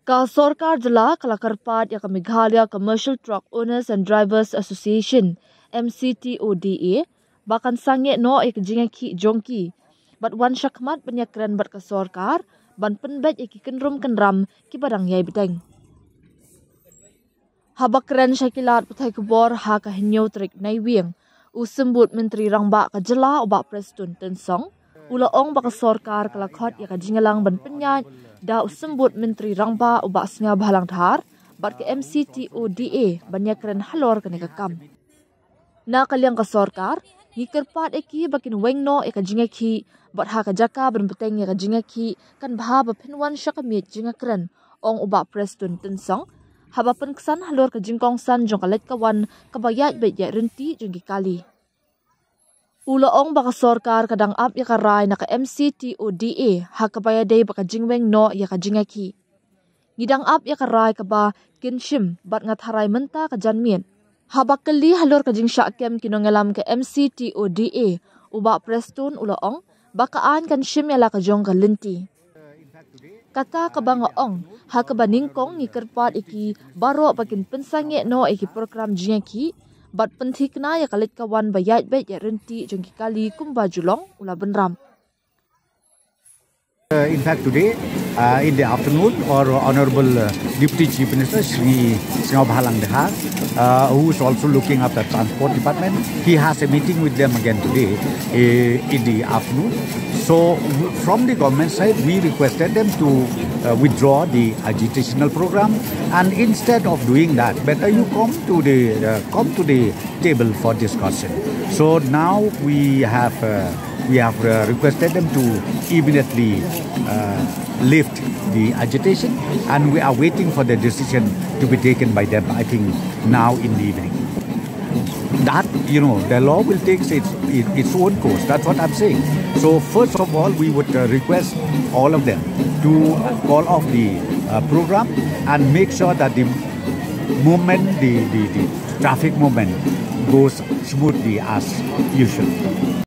Ka Sorkar Jala Kalakarpat ya ka Meghalaya Commercial Truck Owners and Drivers Association MCTODA bahkan sange no ek jingaki jongki bat wan syakmat penyakran bat ka Sorkar ban penbet ek kenrum kenram ki badang yai bedeng habakran syakilat putai kubor ha ka hinyo trik nai wieng usembut menteri rangba ka Jala obak Preston Tensong ulaong baka Sorkar kalakot ya ka jingalang ban penyat da usembut menteri rangba ubak singa bahalang thar bat ke MCTODA banyakran halor kene kam na kaliang ka Sorkar ngikerpat eki bakin wengno eka jingaki bat ha ka jaka ban peteng ya ka jingaki kan bha ba pinwan syakamit jingakran ong ubak Preston Tensong haba kesan halor ka jingkong san jong kalet kawan kabayat bet ya renti jengki kali ulaong baka Sorkar kadang ap ya karai na ka MCTODA ha kabaya day baka jingweng no ya ka jingaki. Ngidang ap ya karai kaba kinshim bat ngat harai menta ka janmien. Habak kali halor ka jing syakem kinongelam ka MCTODA ubak Preston ulaong bakaan kan shim ya la ka jong ka lenti. Kata kabang ong ha kaba ningkong ni kerpat iki baro bakin pensange no iki program jingaki bat penthikna ya kalit kawan bayat bet ya renti jengki kali kumba julong ula benram. In fact, today in the afternoon, our Honorable Deputy Chief Minister Shri Singaw Bahalang Dehar, who is also looking after the Transport Department, he has a meeting with them again today in the afternoon. So from the government side, we requested them to withdraw the agitational program, and instead of doing that, better you come to the table for discussion. So now we have requested them to immediately lift the agitation, and we are waiting for the decision to be taken by them, I think now in the evening. That, the law will take its own course. That's what I'm saying. So first of all, we would request all of them to call off the program and make sure that the movement, the traffic movement goes smoothly as usual.